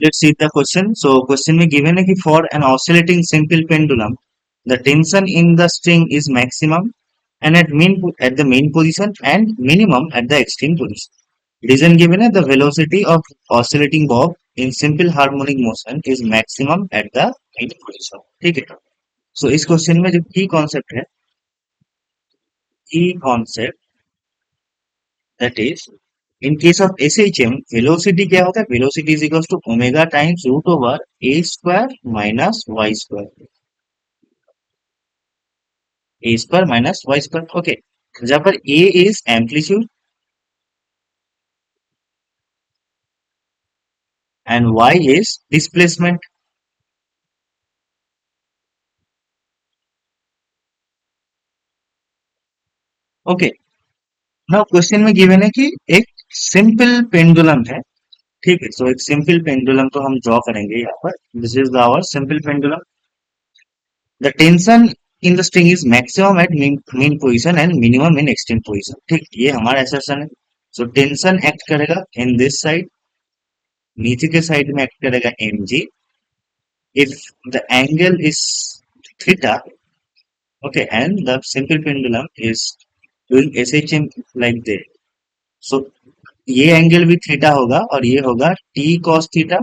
Let's see the question. So question में given है कि for an oscillating simple pendulum, the tension in the string is maximum and at the main position and minimum at the extreme position. Reason given है the velocity of oscillating bob in simple harmonic motion is maximum at the main position. ठीक है. So इस question में जो key concept है, key concept that is in case of SHM velocity क्या होता है? Velocity is equals to omega times root over a square minus y square. A square minus y square. Okay. जहाँ पर a is amplitude and y is displacement. Okay. Now question में given है कि एक simple pendulum है. ठीक है. सो एक सिंपल पेंडुलम तो हम ड्रॉ करेंगे यहाँ पर. This is our simple pendulum. The tension in the string is maximum at mean position and minimum in extreme position. ठीक, ये हमारा एसर्शन है. सो टेंशन एक्ट करेगा इन दिस साइड, नीचे के साइड में एक्ट करेगा mg. If the angle is theta, okay, and the simple pendulum is doing SHM like this. So ये एंगल भी थीटा होगा और ये होगा t cos थीटा.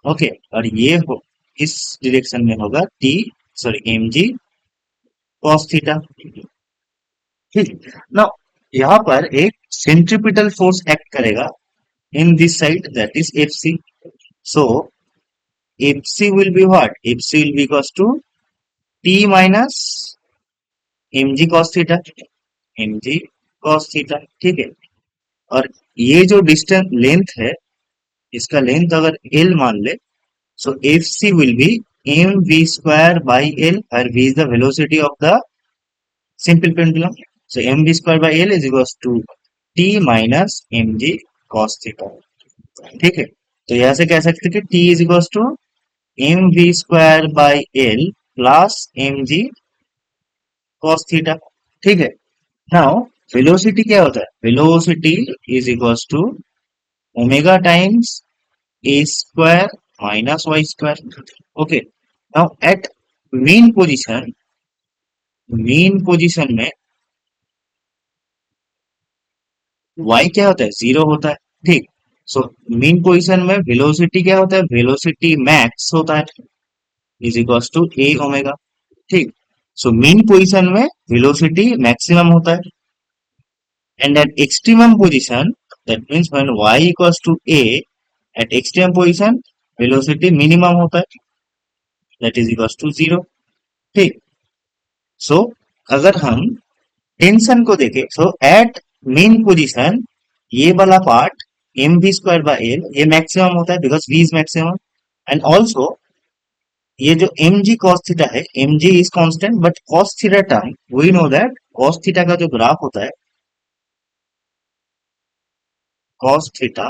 ओके, और ये हो इस डायरेक्शन में होगा mg cos थीटा. ठीक. नाउ यहाँ पर एक सेंट्रीपिटल फोर्स एक्ट करेगा in this side, that is Fc. So Fc will be what? Fc will be equals to t minus mg cos theta. mg cos theta. ठीक है. और ये जो डिस्टेंस लेंथ है, इसका लेंथ अगर l मान ले, so F C will be M we square by L, और v is the velocity of the simple pendulum. So M we square by L is equals to T minus M ji cos theta. ठीक है. तो यहां से कह सकते हैं कि T is equals to M we square by L plus M ji cos theta. ठीक है. नाउ वेलोसिटी क्या होता है? Velocity is equals to omega times a square minus y square. Okay. Now at mean position में y क्या होता है? 0 होता है. ठीक. सो मीन पोजीशन में वेलोसिटी क्या होता है? वेलोसिटी मैक्स होता है, is equals to a omega. ठीक. सो मीन पोजीशन में वेलोसिटी मैक्सिमम होता है, and at extremum position, that means when y equals to a, at extreme position velocity minimum होता है, दैट इज इक्वल्स टू 0. ठीक. सो अगर हम टेंशन को देखें, सो एट मेन पोजीशन ये वाला part m we square by l ये मैक्सिमम होता है because v is maximum. And also ये जो एम जी कॉस थीटा है, m g is constant but cos theta term we know that cos theta का जो ग्राफ होता है, कॉस थीटा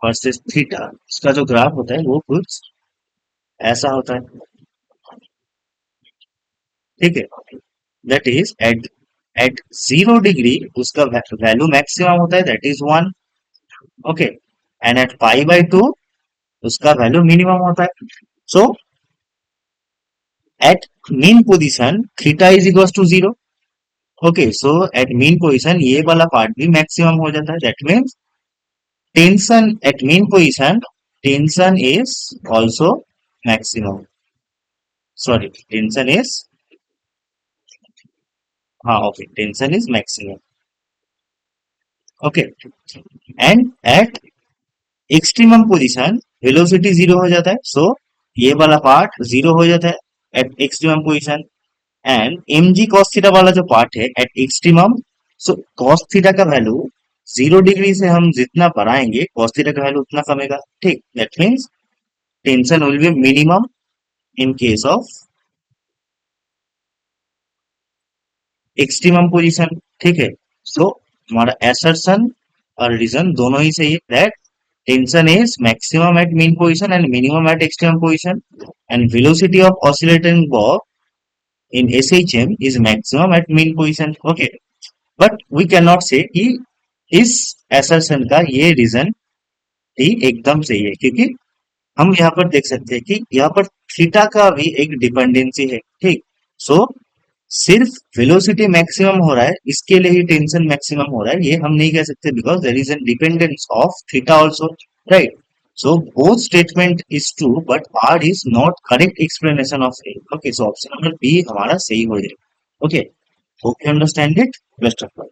वर्सेस थीटा, इसका जो ग्राफ होता है वो कुछ ऐसा होता है. ठीक है. दैट इज एट 0 डिग्री उसका वैल्यू मैक्सिमम होता है, that is 1. Okay. And at pi by 2 उसका वैल्यू मिनिमम होता है. So at mean position theta is equal to 0. Okay. So at mean position ये वाला पार्ट भी मैक्सिमम हो जाता है. That means tension at mean position, tension is also maximum. Sorry, tension is, हाँ okay, tension is maximum. Okay. And at extremum position velocity 0 हो जाता है. सो ये वाला पार्ट 0 हो जाता है at extremum position. And m ji cos theta वाला जो पार्ट है at extremum, so cos theta का वैल्यू 0 डिग्री से हम जितना बढ़ाएंगे कॉस थीटा का वैल्यू उतना कमेगा. ठीक. That means tension will be minimum in case of extremum position. ठीक है. सो हमारा एसर्शन और रीजन दोनों ही सही है, that tension is maximum at mean position and minimum at extreme position, and velocity of oscillating bob in SHM is maximum at mean position. Okay. But we cannot say कि इस assertion का ये reason D एकदम सही है, क्योंकि हम यहाँ पर देख सकते हैं कि यहाँ पर थीटा का भी एक डिपेंडेंसी है, ठीक। सो सिर्फ वेलोसिटी मैक्सिमम हो रहा है, इसके लिए ही टेंशन मैक्सिमम हो रहा है, ये हम नहीं कह सकते, because there is an dependence of theta also, right. So both statement is true but R is not correct explanation of A. Okay, so option number B हमारा सही हो जाएगा। Okay, hope you understand it. Best of luck.